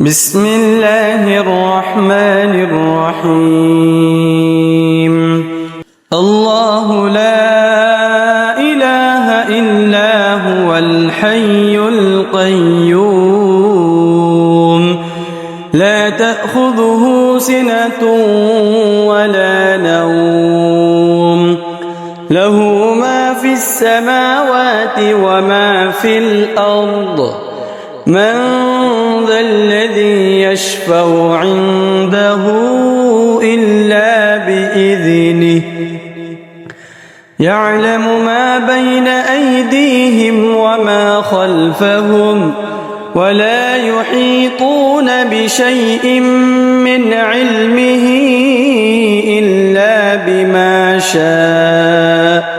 بسم الله الرحمن الرحيم. الله لا إله إلا هو الحي القيوم لا تأخذه سنة ولا نوم له ما في السماوات وما في الأرض من ذا الذي يشفع عنده إلا بإذنه يعلم ما بين أيديهم وما خلفهم ولا يحيطون بشيء من علمه إلا بما شاء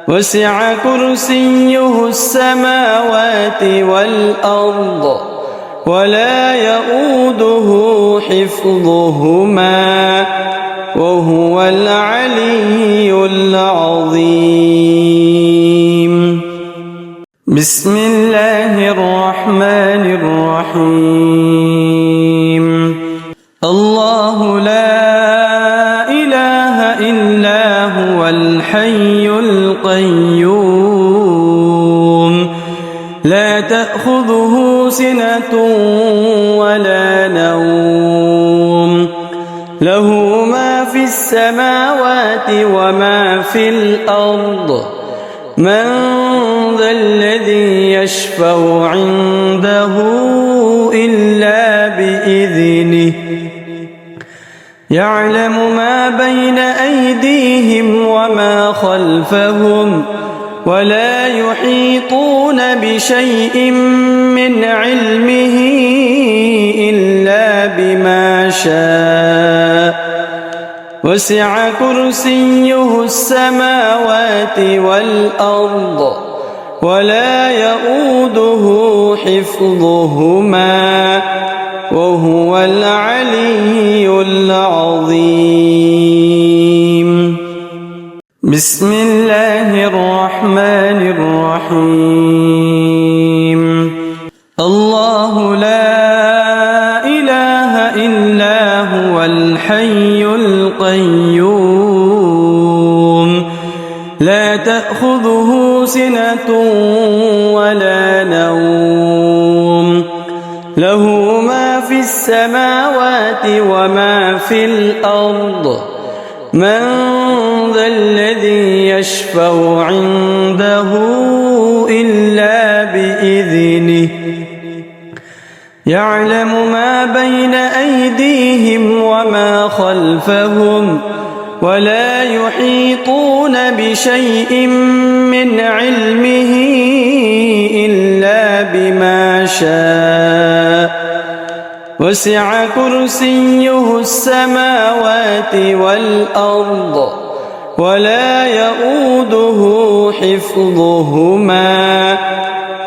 وسع كرسيه السماوات والأرض ولا يؤوده حفظهما وهو العلي العظيم. بسم الله الرحمن الرحيم. الله لا إله إلا هو الحي القيوم لا تأخذه سنة ولا نوم له ما في السماوات وما في الأرض من ذا الذي يشفع عنده إلا بإذنه يعلم ما بين أيديهم وما خلفهم ولا يحيطون بشيء من علمه إلا بما شاء وسع كرسيه السماوات والأرض ولا يؤوده حفظهما وهو العلي العظيم. بسم الله الرحمن الرحيم. الله لا إله إلا هو الحي القيوم لا تأخذه سنة ولا نوم له ما في السماوات وما في الأرض من ذا الذي يشفع عنده إلا بإذنه يعلم ما بين أيديهم وما خلفهم ولا يحيطون بشيء من علمه إلا بما شاء وسع كرسيه السماوات والأرض ولا يؤوده حفظهما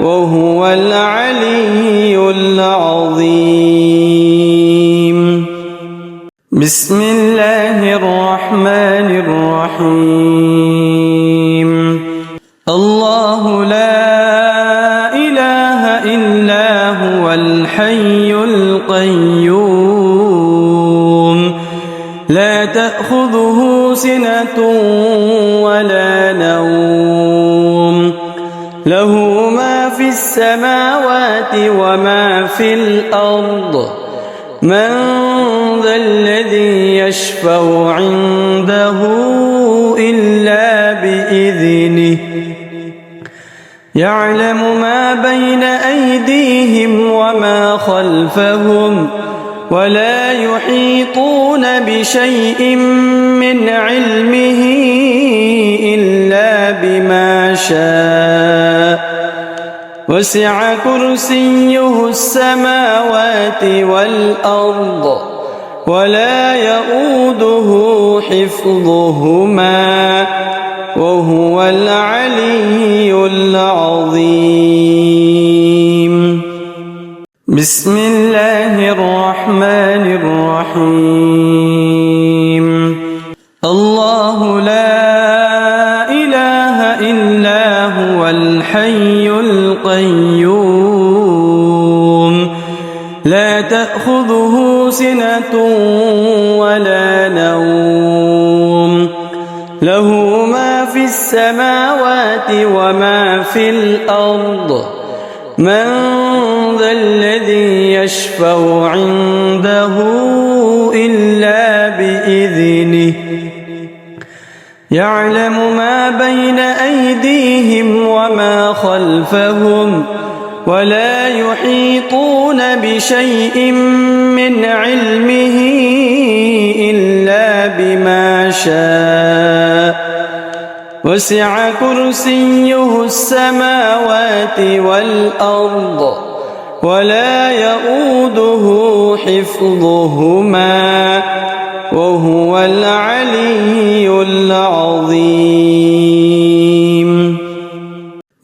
وهو العلي العظيم. بسم الله الرحمن الرحيم. الله لا إله إلا هو الحي القيوم لا تأخذه سنة ولا نوم له ما في السماوات وما في الأرض من ذا الذي يشفع عنده إلا بإذنه يعلم ما بين أيديهم وما خلفهم ولا يحيطون بشيء من علمه إلا بما شاء وسع كرسيه السماوات والأرض ولا يؤوده حفظهما وهو العلي العظيم. بسم الله الرحمن الرحيم. الله لا إله إلا هو الحي القيوم لا تأخذه سنة ولا نوم له ما في السماوات وما في الأرض من ذا الذي يشفع عنده إلا بإذنه يعلم ما بين أيديهم وما خلفهم ولا يحيطون بشيء من علمه إلا بما شاء وسع كرسيه السماوات والأرض ولا يؤوده حفظهما وهو العلي العظيم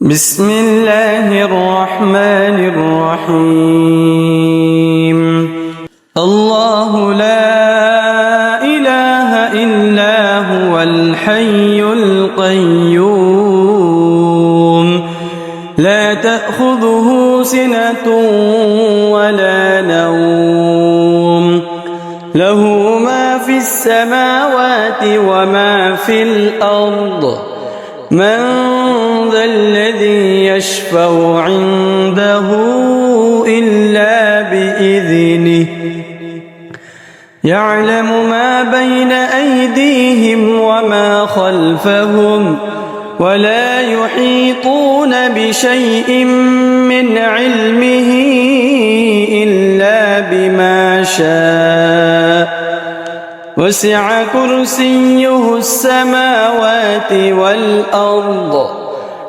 بسم الله الرحمن الرحيم الله لا إله إلا هو الحي القيوم لا تأخذه سنة ولا نوم له ما في السماوات وما في الأرض من ذا الذي يشفع عنده إلا بإذنه يعلم ما بين أيديهم وما خلفهم ولا يحيطون بشيء من علمه إلا بما شاء وسع كرسيه السماوات والأرض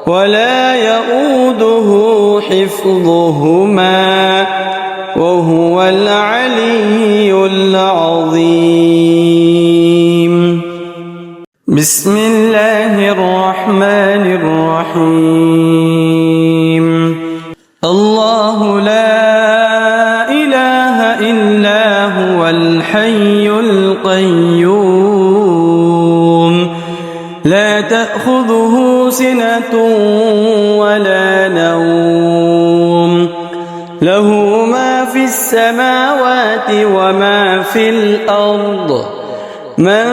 ولا يؤوده حفظهما وهو العلي العظيم بسم الله الرحمن الرحيم الله لا إله إلا هو الحي القيوم لا تأخذه سنة ولا نوم له ما في السماوات وما في الأرض من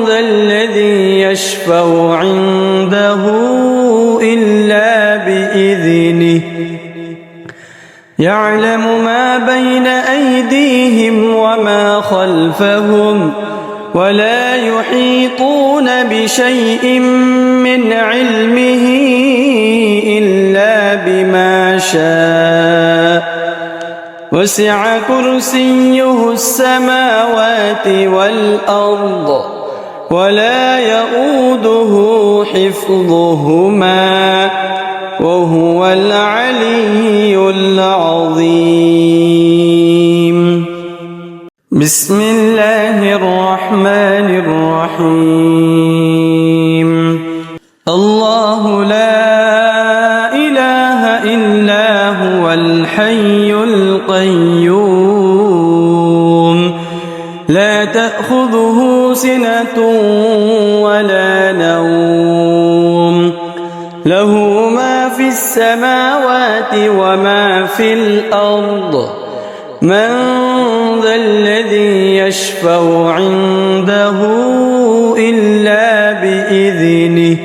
ذا الذي يشفع عنده إلا بإذنه يعلم ما بين أيديهم وما خلفهم ولا يحيطون بشيء من علمه إلا بما شاء وسع كرسيه السماوات والأرض ولا يؤوده حفظهما وهو العلي العظيم بسم الله الرحمن الرحيم الله لا إله إلا هو الحي القيوم لا تأخذه سنة ولا نوم له ما في السماوات وما في الأرض من ذا الذي يشفع عنده إلا بإذنه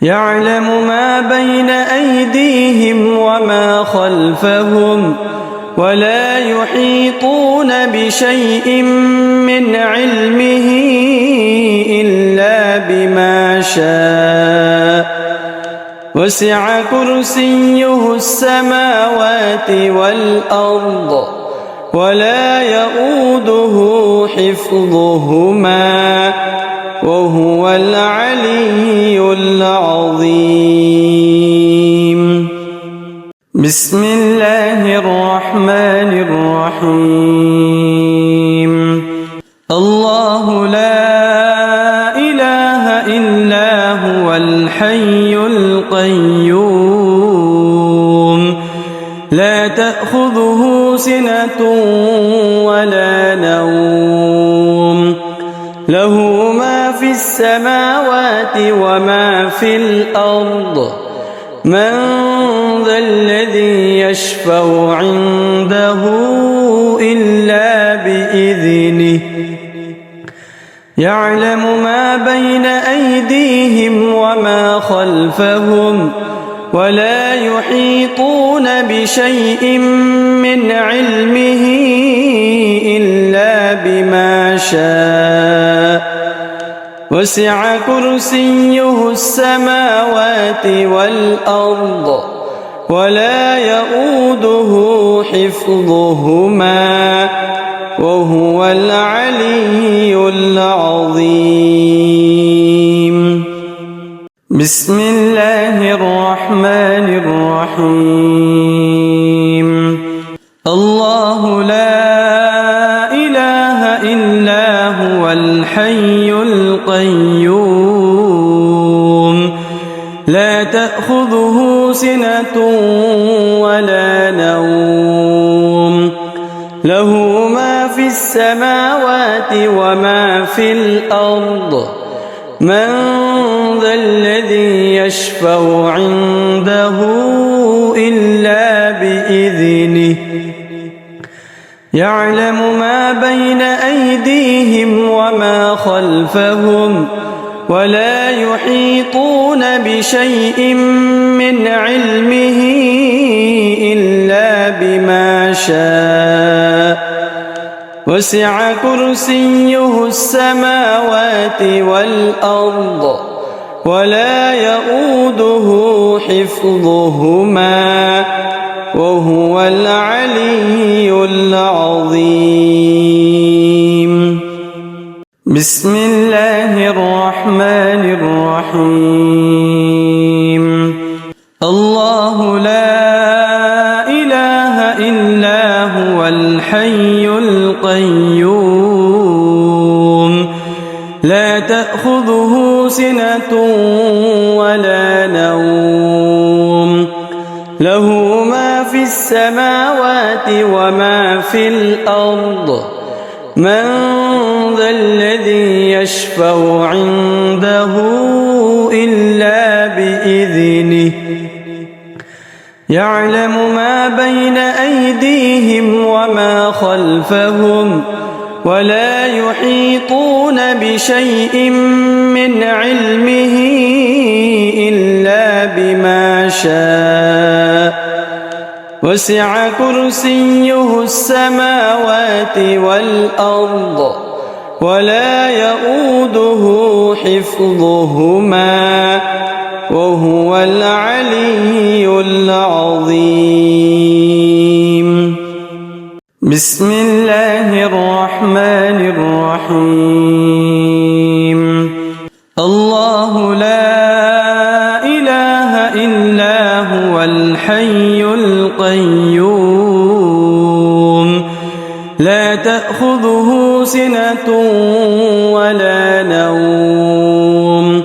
يعلم ما بين أيديهم وما خلفهم ولا يحيطون بشيء من علمه إلا بما شاء وسع كرسيه السماوات والأرض ولا يؤوده حفظهما وهو العلي العظيم بسم الله الرحمن الرحيم الله لا إله إلا هو الحي القيوم لا تأخذه سنة ولا نوم له ما في السماوات وما في الأرض من ذا الذي يشفع عنده إلا بإذنه يعلم ما بين أيديهم وما خلفهم ولا يحيطون بشيء من علمه إلا بما شاء وسع كرسيه السماوات والأرض ولا يؤوده حفظهما وهو العلي العظيم. بسم الله الرحمن الرحيم. الله لا إله إلا هو الحي القيوم لا تأخذه سنة ولا نوم له ما في السماوات وما في الأرض من ذا الذي يشفع عنده إلا بإذنه يعلم ما بين أيديهم وما خلفهم ولا يحيطون بشيء من علمه إلا بما شاء وسع كرسيه السماوات والأرض ولا يؤوده حفظهما وهو العلي العظيم. بسم الله الرحمن الرحيم. الله لا إله إلا هو الحي القيوم لا تأخذه سنة ولا نوم له ما في السماوات وما في الأرض من ذا الذي يشفع عنده إلا بإذنه يعلم ما بين أيديهم وما خلفهم ولا يحيطون بشيء من علمه إلا بما شاء وسع كرسيه السماوات والأرض ولا يؤوده حفظهما وهو العلي العظيم. بسم الله الرحمن الرحيم. الله لا إله إلا هو الحي القيوم لا تأخذه سنة ولا نوم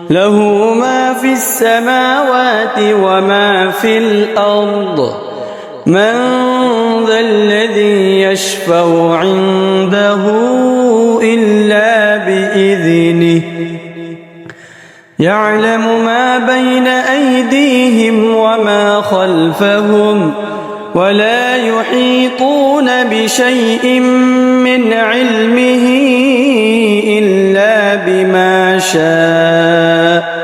له ما في السماوات وما في الأرض من ذا الذي يشفع عنده إلا بإذنه يعلم ما بين أيديهم وما خلفهم ولا يحيطون بشيء من علمه إلا بما شاء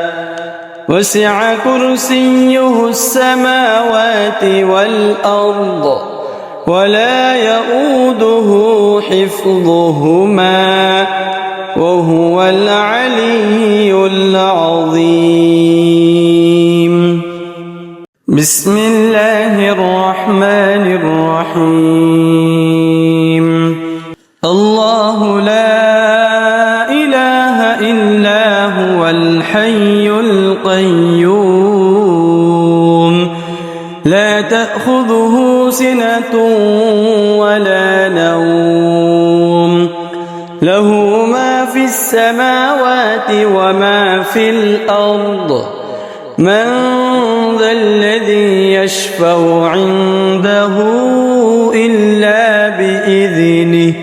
وسع كرسيه السماوات والأرض ولا يؤوده حفظهما وهو العلي العظيم. بسم الله الرحمن الرحيم. الله لا إله إلا هو الحي القيوم لا تأخذه سنة ولا نوم له ما في السماوات وما في الأرض من ذا الذي يشفع عنده إلا بإذنه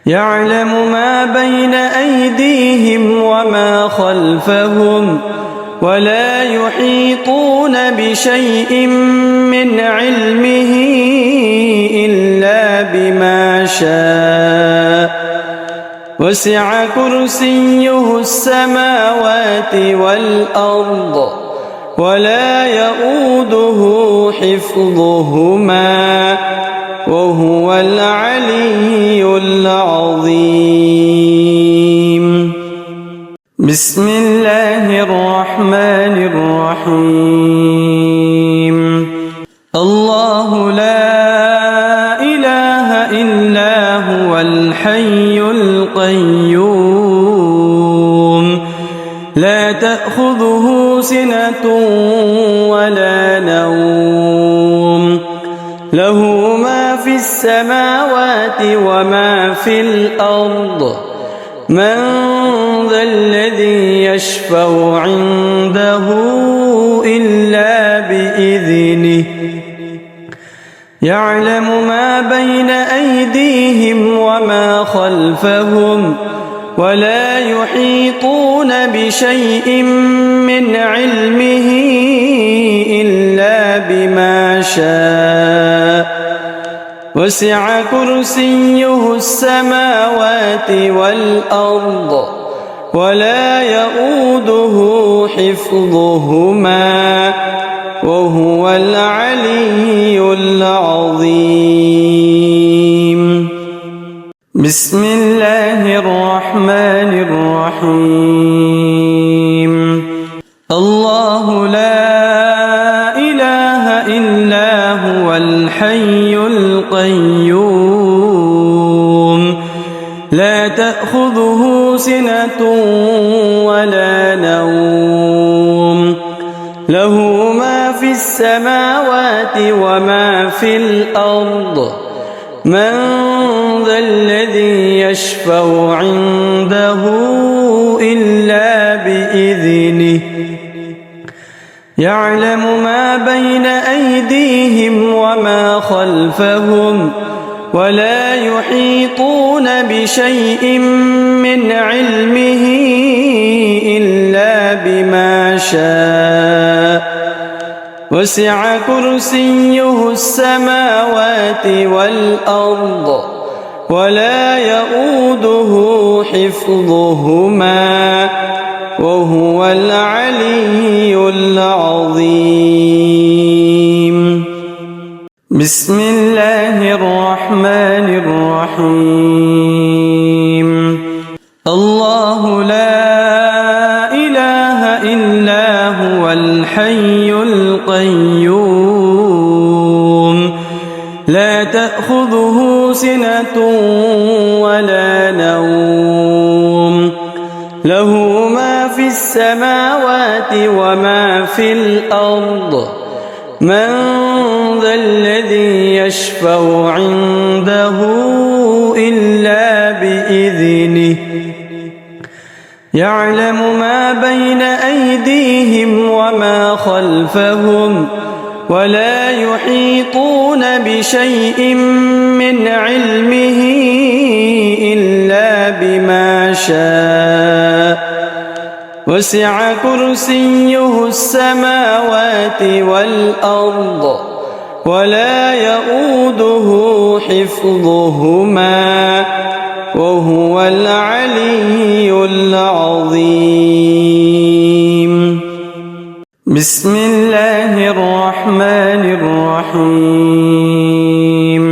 يعلم ما بين أيديهم وما خلفهم ولا يحيطون بشيء من علمه إلا بما شاء وسع كرسيه السماوات والأرض ولا يؤوده حفظهما وهو العلي العظيم. بسم الله الرحمن الرحيم. الله لا إله إلا هو الحي القيوم لا تأخذه سنة ولا نوم له ما في السماوات وما في الأرض من ذا الذي يشفع عنده إلا بإذنه يعلم ما بين أيديهم وما خلفهم ولا يحيطون بشيء من علمه إلا بما شاء وسع كرسيه السماوات والأرض ولا يؤوده حفظهما وهو العلي العظيم. بسم الله الرحمن الرحيم. الله لا إله إلا هو الحي القيوم لا تأخذه سنة ولا نوم له ما في السماوات وما في الأرض من ذا الذي يشفع عنده إلا بإذنه يعلم ما بين أيديهم وما خلفهم ولا يحيطون بشيء من علمه إلا بما شاء وسع كرسيه السماوات والأرض ولا يؤوده حفظهما وهو العلي العظيم. بسم الله الرحمن الرحيم. الله لا إله إلا هو الحي القيوم لا تأخذه سنة ولا نوم له ما في السماوات وما في الأرض من ذا الذي يشفع عنده إلا بإذنه يعلم ما بين أيديهم وما خلفهم ولا يحيطون بشيء من علمه إلا بما شاء وسع كرسيه السماوات والأرض ولا يؤوده حفظهما وهو العلي العظيم. بسم الله الرحمن الرحيم.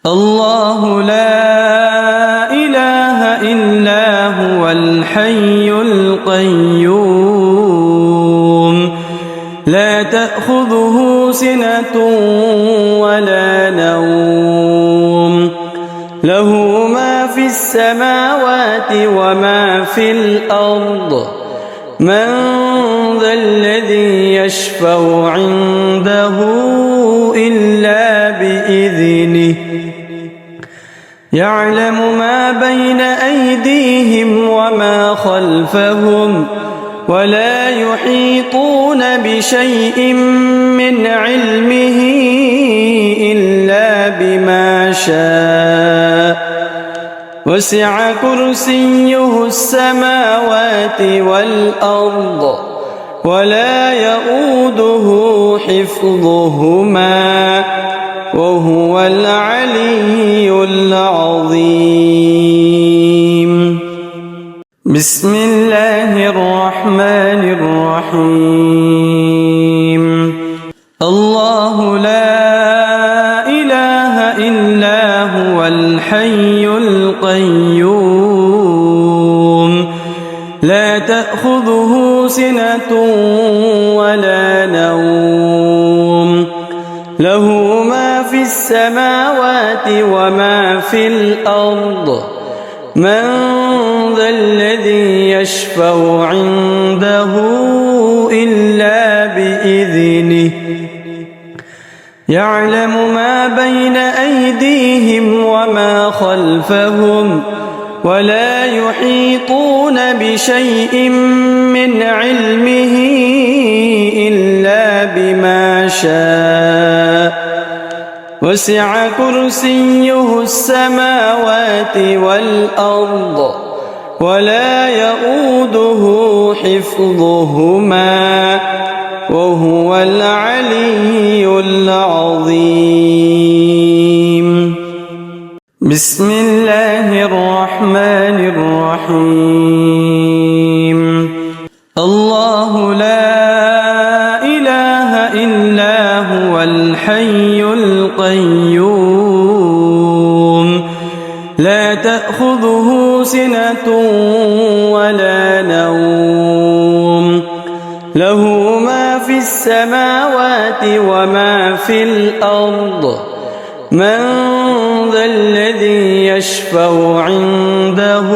الله لا إله إلا هو الحي القيوم لا تأخذه سنة ولا نوم له ما في السماوات وما في الأرض من ذا الذي يشفع عنده إلا بإذنه يعلم ما بين أيديهم وما خلفهم ولا يحيطون بشيء من علمه إلا بما شاء وسع كرسيه السماوات والأرض ولا يؤوده حفظهما وهو العلي العظيم. بسم الله الرحمن الرحيم. الله لا إله إلا هو الحي القيوم لا تأخذه سنة ولا نوم له ما في السماوات وما في الأرض من ذا الذي يشفع عنده إلا بإذنه يعلم ما بين أيديهم وما خلفهم ولا يحيطون بشيء من علمه إلا بما شاء وسع كرسيه السماوات والأرض ولا يؤوده حفظهما وهو العلي العظيم. بسم الله الرحمن الرحيم. الله لا إله إلا هو الحي القيوم لا تأخذه سنة ولا نوم له ما في السماوات وما في الأرض من ذا الذي يشفع عنده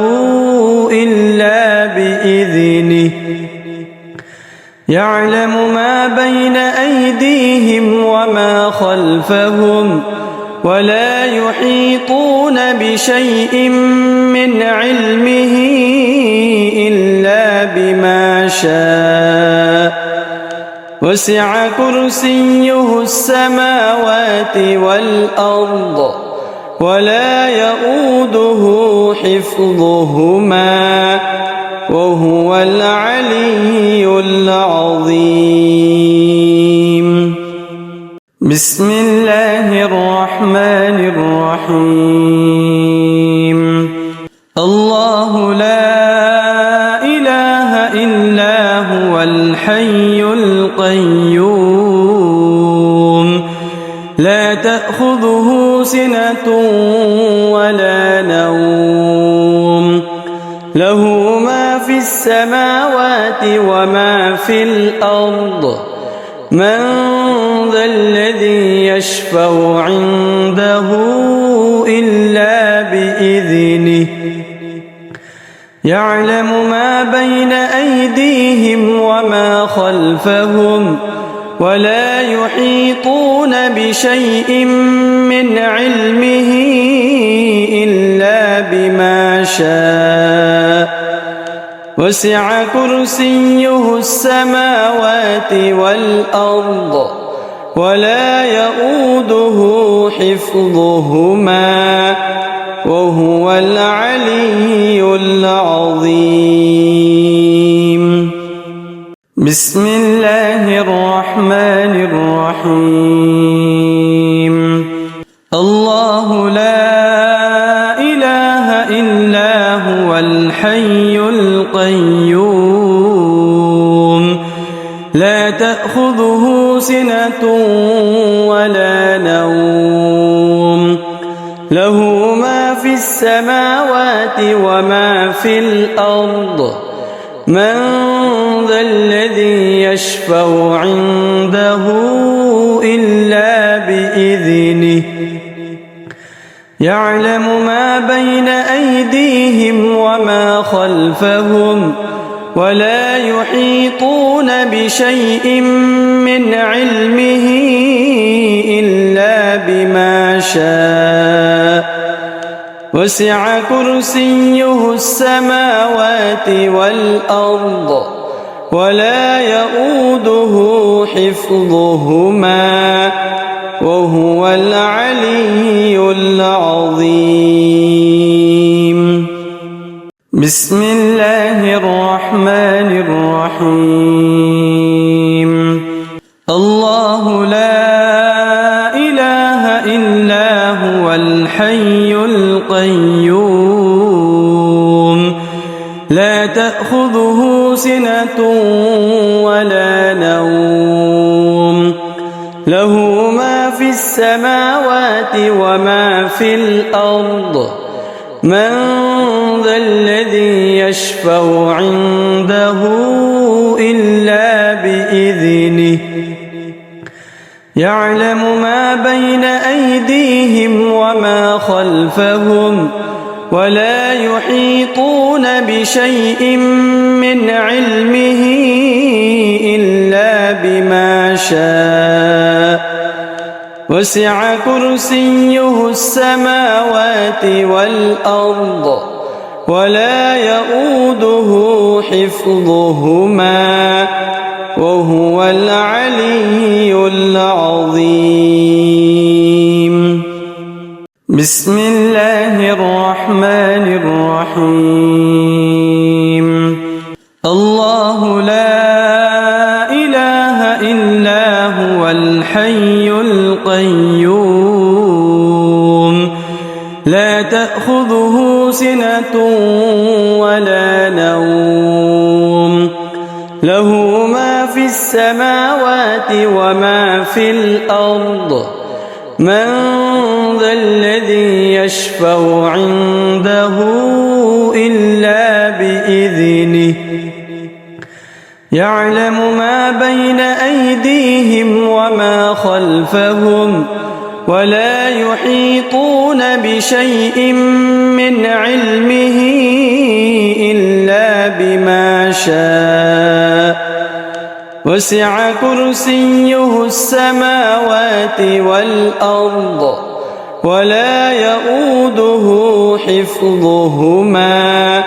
إلا بإذنه يعلم ما بين أيديهم وما خلفهم ولا يحيطون بشيء من علمه إلا بما شاء وسع كرسيه السماوات والأرض ولا يؤوده حفظهما وهو العلي العظيم. بسم الله الرحمن الرحيم. الله لا إله إلا هو الحي القيوم لا تأخذه سنة ولا نوم له ما في السماوات وما في الأرض من ذا الذي يشفع عنده إلا بإذنه يعلم ما بين أيديهم وما خلفهم ولا يحيطون بشيء من علمه إلا بما شاء وسع كرسيه السماوات والأرض ولا يؤوده حفظهما وهو العلي العظيم. بسم الله الرحمن الرحيم. الله لا إله إلا هو الحي القيوم لا تأخذه سنة ولا نوم له ما في السماوات وما في الأرض من ذا الذي يشفع عنده إلا بإذنه يعلم ما بين أيديهم وما خلفهم ولا يحيطون بشيء من علمه إلا بما شاء وسع كرسيه السماوات والأرض ولا يؤوده حفظهما وهو العلي العظيم. بسم الله الرحمن الرحيم. هو الحي القيوم لا تأخذه سنة ولا نوم له ما في السماوات وما في الأرض من ذا الذي يشفع عنده إلا بإذنه يعلم ما بين أيديهم وما خلفهم ولا يحيطون بشيء من علمه إلا بما شاء وسع كرسيه السماوات والأرض ولا يؤوده حفظهما وهو العلي العظيم بسم الله الرحمن الرحيم الله لا إله إلا هو الحي القيوم لا تأخذه سنة ولا نوم له ما في السماوات وما في الأرض من ذا الذي يشفع عنده إلا بإذنه يعلم ما بين أيديهم وما خلفهم ولا يحيطون بشيء من علمه إلا بما شاء وسع كرسيه السماوات والأرض ولا يؤوده حفظهما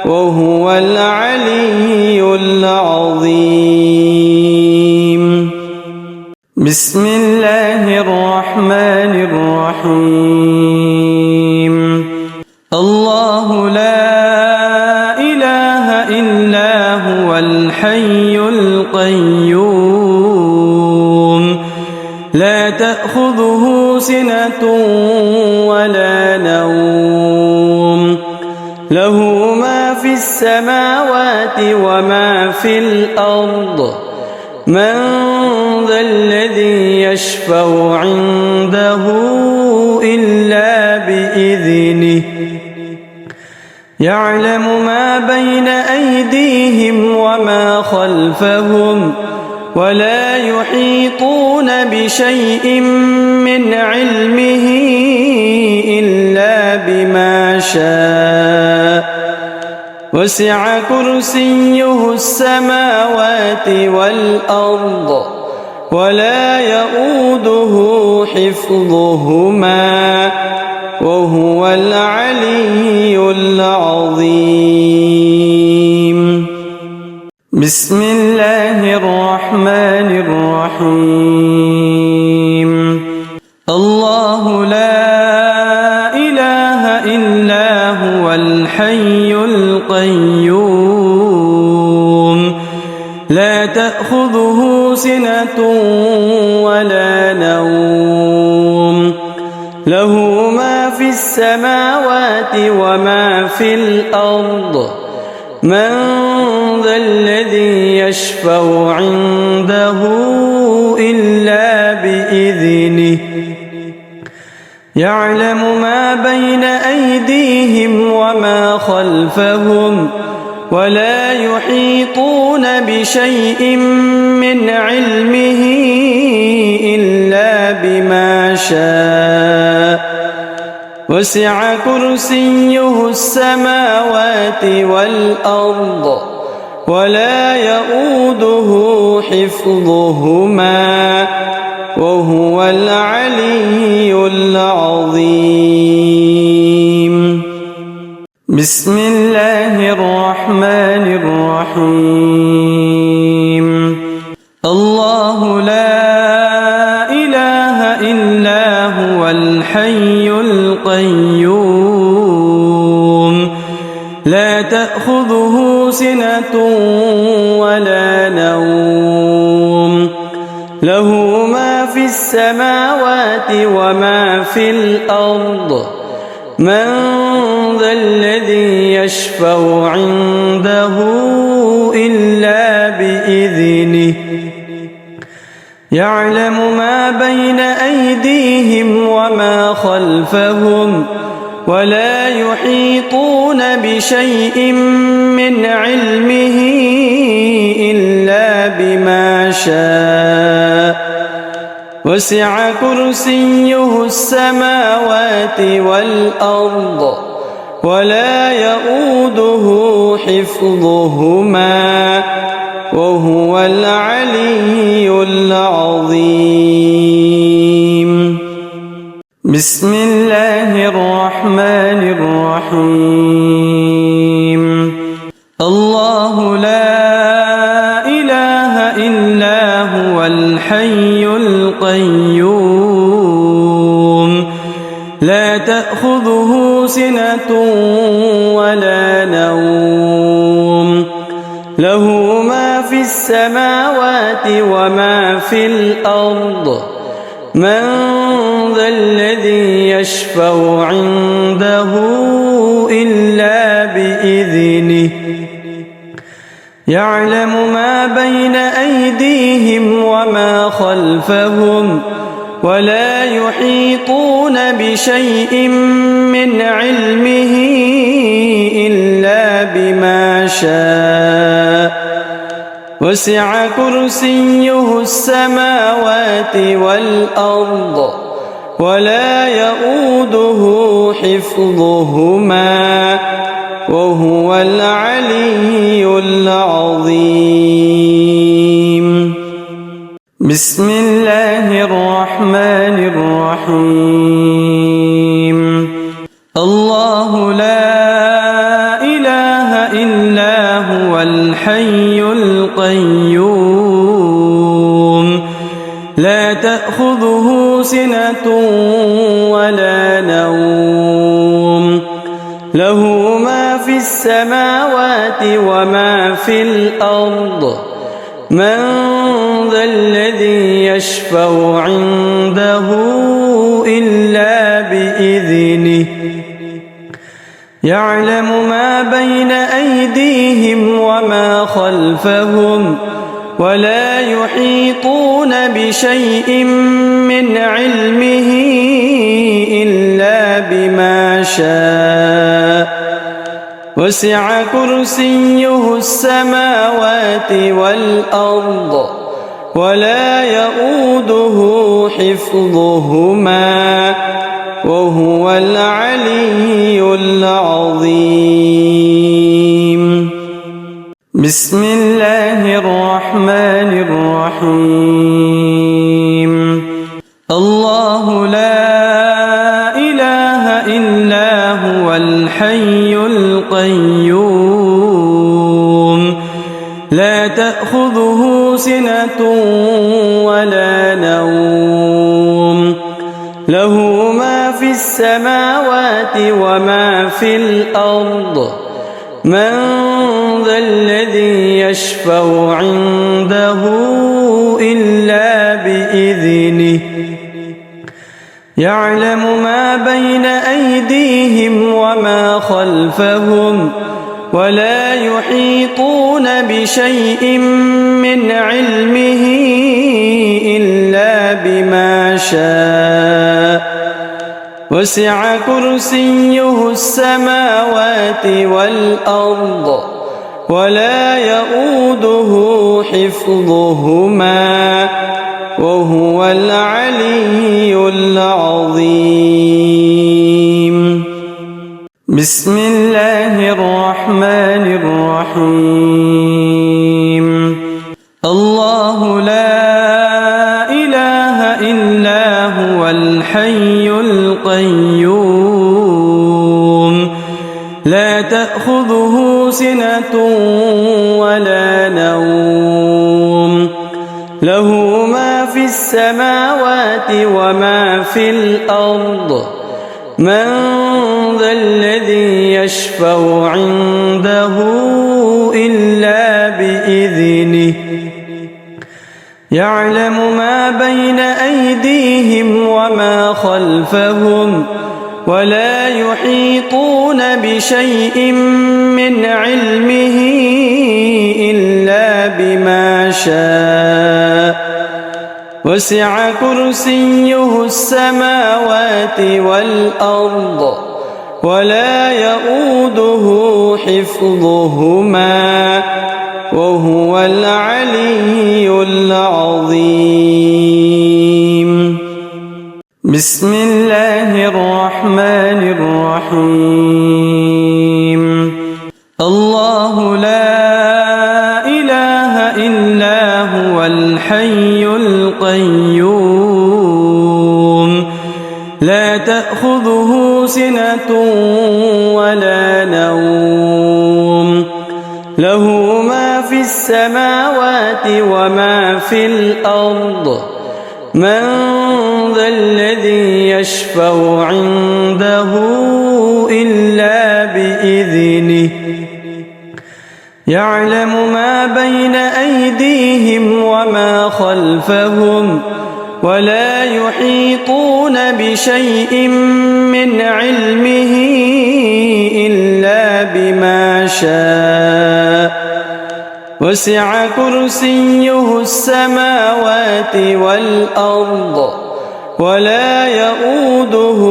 وهو العلي العظيم بسم الله الرحمن الرحيم الله لا إله إلا هو الحي القيوم لا تأخذه سنة ولا نوم له ما في السماوات وما في الأرض من ذا الذي يشفع عنده إلا بإذنه يعلم ما بين أيديهم وما خلفهم ولا يحيطون بشيء من علمه إلا بما شاء وسع كرسيه السماوات والأرض ولا يؤوده حفظهما وهو العلي العظيم بسم الله الرحمن الرحيم الله لا إله إلا هو الحي القيوم لا تأخذه سنة ولا نوم له ما في السماوات وما في الأرض من ذا الذي يشفع عنده إلا بإذنه يعلم ما بين أيديهم وما خلفهم ولا يحيطون بشيء من علمه إلا بما شاء وسع كرسيه السماوات والأرض ولا يؤوده حفظهما وهو العلي العظيم بسم الله الرحمن الرحيم الله لا إله إلا هو الحي القيوم لا تأخذه سنة ولا نوم له ما في السماوات السماوات وما في الأرض من ذا الذي يشفع عنده إلا بإذنه يعلم ما بين أيديهم وما خلفهم ولا يحيطون بشيء من علمه إلا بما شاء وسع كرسيه السماوات والأرض ولا يؤوده حفظهما وهو العلي العظيم. بسم الله الرحمن الرحيم. الله لا إله إلا هو الحي القيوم لا تأخذه سنة ولا نوم له ما في السماوات وما في الأرض من ذا الذي يشفع عنده إلا بإذنه يعلم ما بين أيديهم وما خلفهم ولا يحيطون بشيء من علمه إلا بما شاء وسع كرسيه السماوات والأرض ولا يؤوده حفظهما وهو العلي العظيم. بسم الله الرحمن الرحيم. الله لا إله إلا هو الحي القيوم لا تأخذه سنة ولا نوم له ما في السماوات وما في الأرض من ذا الذي يشفع عنده إلا بإذنه يعلم ما بين أيديهم وما خلفهم ولا يحيطون بشيء من علمه إلا بما شاء وسع كرسيه السماوات والأرض ولا يؤوده حفظهما وهو العلي العظيم. بسم الله الرحمن الرحيم. الله لا إله إلا هو الحي القيوم لا تأخذه سنة ولا نوم له ما في السماوات وما في الأرض من ذا الذي يشفع عنده إلا بإذنه يعلم ما بين أيديهم وما خلفهم ولا يحيطون بشيء من علمه إلا بما شاء وسع كرسيه السماوات والأرض ولا يؤوده حفظهما وهو العلي العظيم. بسم الله الرحمن الرحيم. الله لا إله إلا هو الحي القيوم لا تأخذه سنة ولا نوم له ما في السماوات وما في الأرض من ذا الذي يشفع عنده إلا بإذنه يعلم ما بين أيديهم وما خلفهم ولا يحيطون بشيء من علمه إلا بما شاء وسع كرسيه السماوات والأرض ولا يؤوده حفظهما وهو العلي العظيم. بسم الله الرحمن الرحيم. الله لا إله إلا هو الحي القيوم لا تأخذه سنة ولا نوم له ما في السماوات وما في الأرض من ذا الذي يشفع عنده إلا بإذنه يعلم ما بين أيديهم وما خلفهم ولا يحيطون بشيء من علمه إلا بما شاء وسع كرسيه السماوات والأرض ولا يؤوده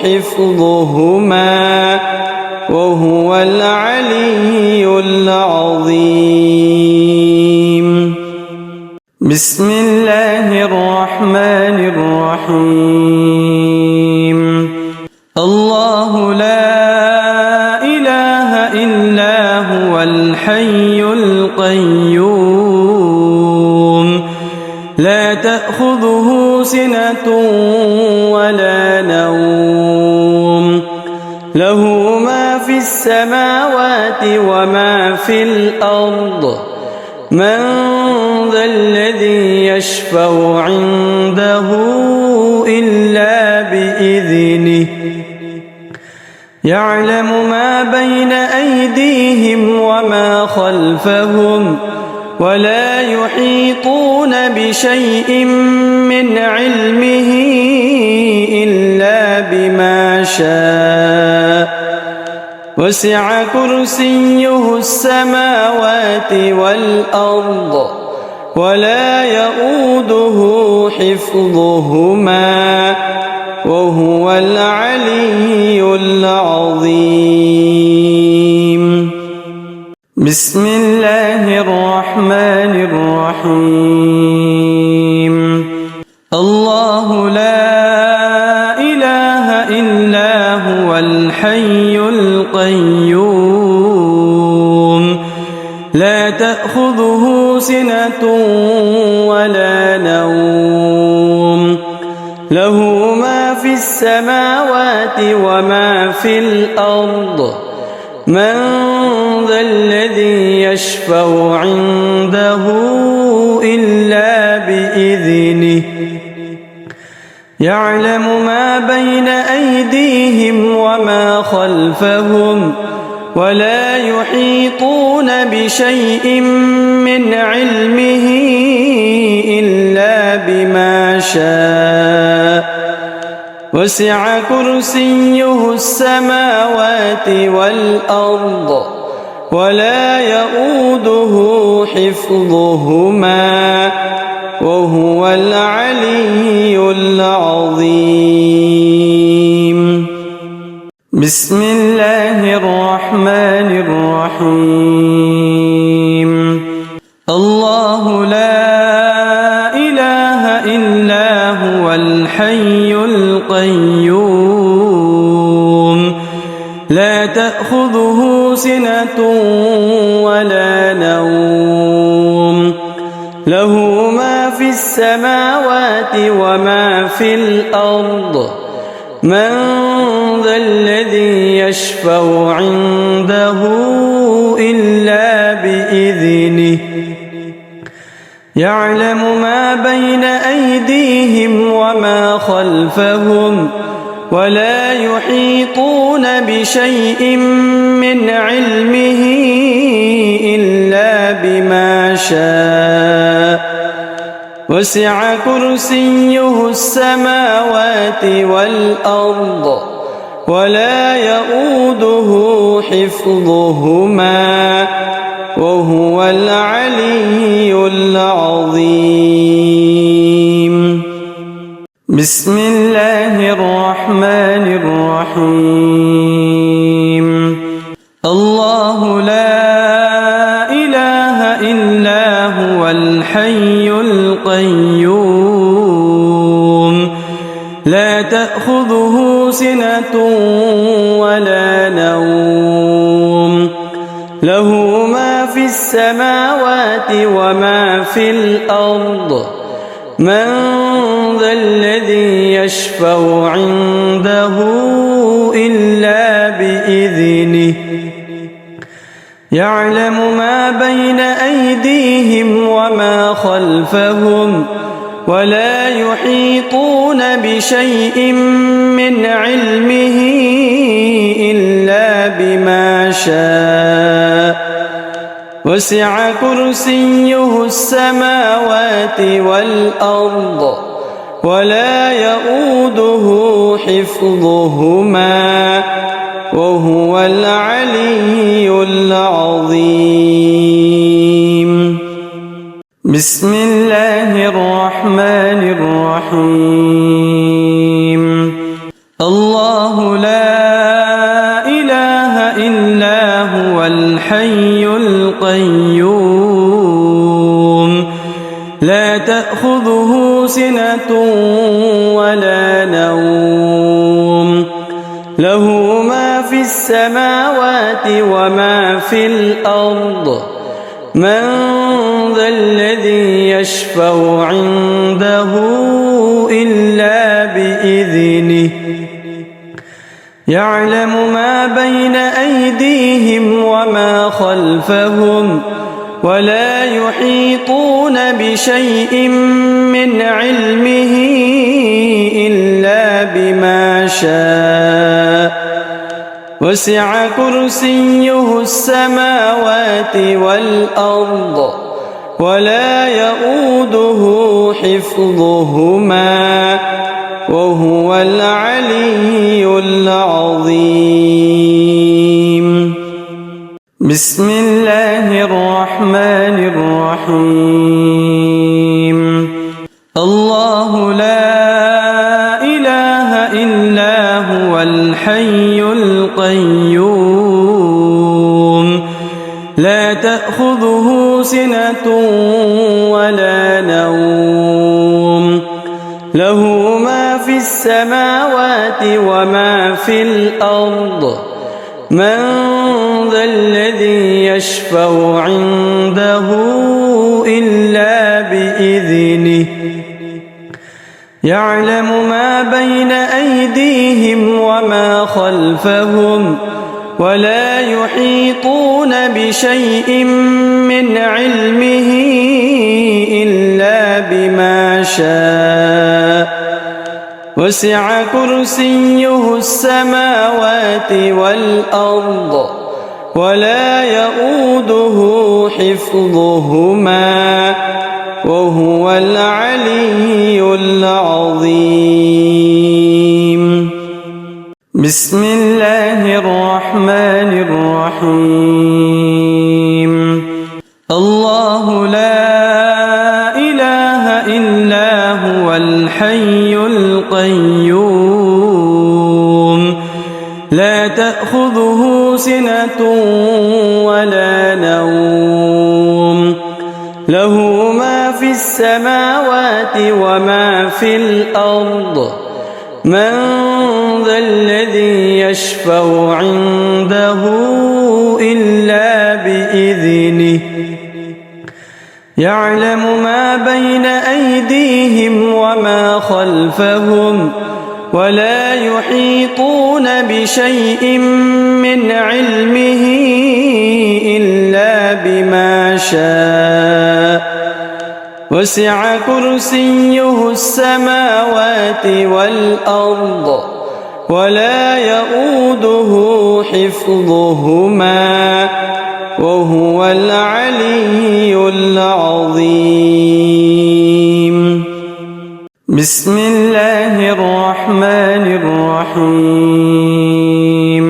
حفظهما وهو العلي العظيم. بسم الله الرحمن الرحيم. الله لا إله إلا هو الحي القيوم لا تأخذه سنة ولا نوم له ما في السماوات وما في الأرض من ذا الذي يشفع عنده إلا بإذنه يعلم ما بين أيديهم وما خلفهم ولا يحيطون بشيء من علمه إلا بما شاء وسع كرسيه السماوات والأرض ولا يؤوده حفظهما وهو العلي العظيم. بسم الله الرحمن الرحيم. الله لا إله إلا هو الحي القيوم لا تأخذه سنة ولا نوم له ما في السماوات وما في الأرض من ذا الذي يشفع عنده إلا بإذنه يعلم ما بين أيديهم وما خلفهم ولا يحيطون بشيء من علمه إلا بما شاء وسع كرسيه السماوات والأرض ولا يؤوده حفظهما وهو العلي العظيم. بسم الله الرحمن الرحيم. الله لا إله إلا هو الحي القيوم لا تأخذه سنة ولا نوم له ما في السماوات وما في الأرض من ذا الذي يشفع عنده إلا بإذنه يعلم ما بين أيديهم وما خلفهم ولا يحيطون بشيء من علمه إلا بما شاء وسع كرسيه السماوات والأرض ولا يؤوده حفظهما وهو العلي العظيم. بسم الله الرحمن الرحيم. الله لا إله إلا هو الحي القيوم لا تأخذه سنة ولا نوم له ما في السماوات وما في الأرض من ذا الذي يشفع عنده إلا بإذنه يعلم ما بين أيديهم وما خلفهم ولا يحيطون بشيء من علمه إلا بما شاء وسع كرسيه السماوات والأرض ولا يؤوده حفظهما وهو العلي العظيم. بسم الله الرحمن الرحيم. الله لا إله إلا هو الحي القيوم لا تأخذه سنة ولا نوم له ما في السماوات وما في الأرض من ذا الذي يشفع عنده إلا بإذنه يعلم ما بين أيديهم وما خلفهم ولا يحيطون بشيء من علمه إلا بما شاء وسع كرسيه السماوات والأرض ولا يؤوده حفظهما وهو العلي العظيم. بسم الله الرحمن الرحيم. الله لا إله إلا هو الحي القيوم لا تأخذه سنة ولا نوم له ما في السماوات وما في الأرض من ذا الذي يشفع عنده إلا بإذنه يعلم ما بين أيديهم وما خلفهم ولا يحيطون بشيء من علمه إلا بما شاء وسع كرسيه السماوات والأرض ولا يؤوده حفظهما وهو العلي العظيم. بسم الله الرحمن الرحيم. الله لا إله إلا هو الحي القيوم لا تأخذه سنة ولا نوم له ما في السماوات وما في الأرض من ذا الذي يشفع عنده إلا بإذنه يعلم ما بين أيديهم وما خلفهم ولا يحيطون بشيء من علمه إلا بما شاء وسع كرسيه السماوات والأرض ولا يؤوده حفظهما وهو العلي العظيم. بسم الله الرحمن الرحيم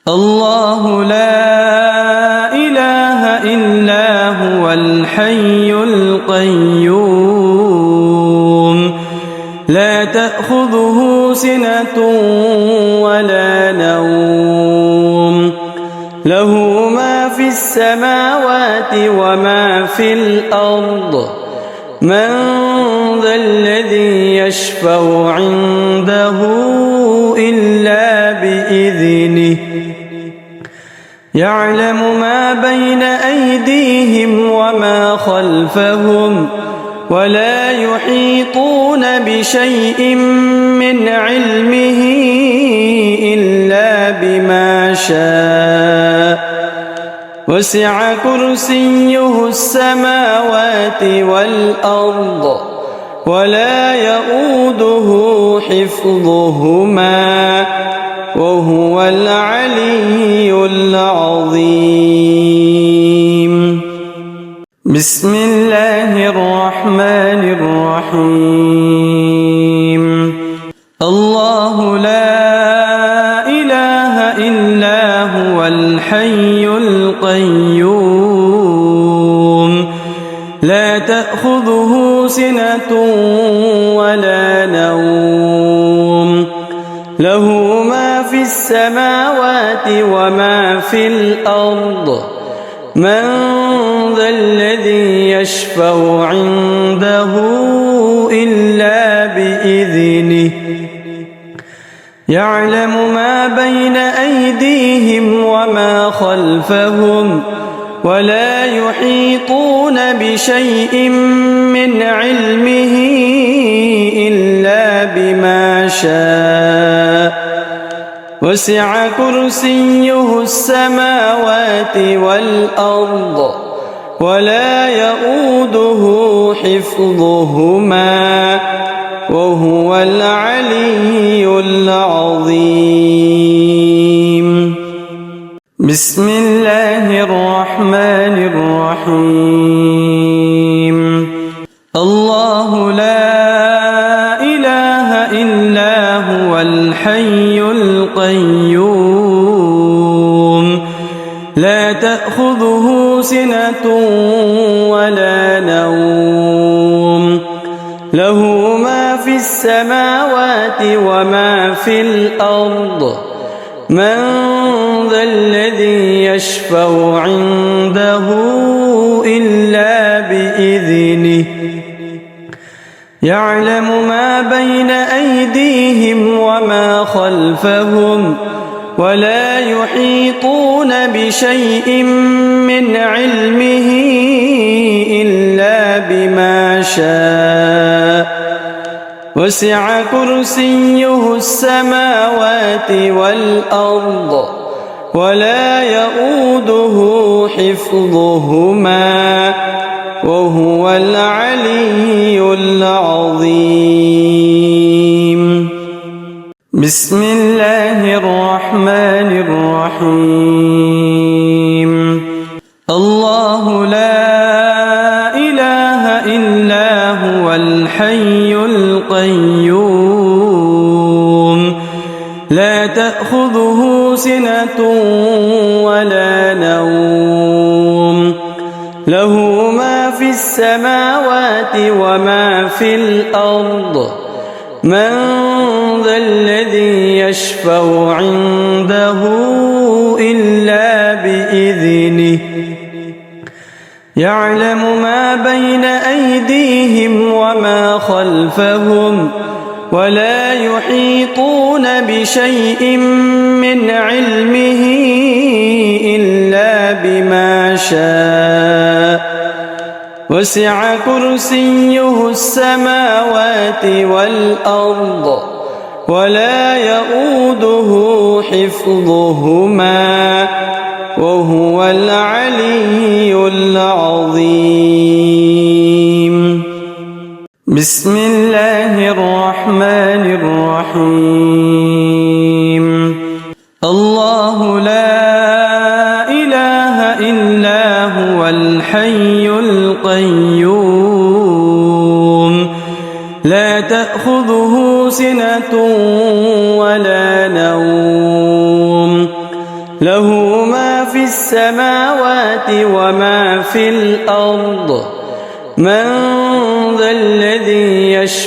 الله لا إله إلا هو الحي القيوم لا تأخذه سنة ولا نوم له ما في السماوات وما في الأرض من ذا الذي يشفع عنده إلا بإذنه يعلم ما بين أيديهم وما خلفهم ولا يحيطون بشيء من علمه إلا بما شاء وسع كرسيه السماوات والأرض ولا يؤوده حفظهما وهو العلي العظيم بسم الله الرحمن الرحيم الله لا إله إلا هو الحي القيوم لا تأخذه سنة ولا نوم له ما في السماوات وما في الأرض من ذا الذي يشفع عنده إلا بإذنه يعلم ما بين أيديهم وما خلفهم ولا يحيطون بشيء من علمه إلا بما شاء وسع كرسيه السماوات والأرض ولا يؤوده حفظهما وهو العلي العظيم بسم الله الرحمن الرحيم الله لا إله إلا هو الحي القيوم لا تأخذه سنة ولا نوم له ما في السماوات وما في الأرض من ذا الذي يشفع عنده إلا بإذنه يعلم ما بين أيديهم وما خلفهم ولا يحيطون بشيء من علمه إلا بما شاء وسع كرسيه السماوات والأرض ولا يؤوده حفظهما وهو العلي العظيم بسم الله الرحمن الرحيم الله لا إله إلا هو الحي القيوم لا تأخذه سنة ولا نوم له ما في السماوات وما في الأرض من ذا الذي يشفع عنده إلا بإذنه يعلم ما بين أيديهم وما خلفهم ولا يحيطون بشيء من علمه إلا بما شاء وسع كرسيه السماوات والأرض ولا يؤوده حفظهما وهو العلي العظيم بسم الله الرحمن الرحيم الله لا إله إلا هو الحي القيوم لا له ما في السماوات وما في الأرض من ذا الذي يشفع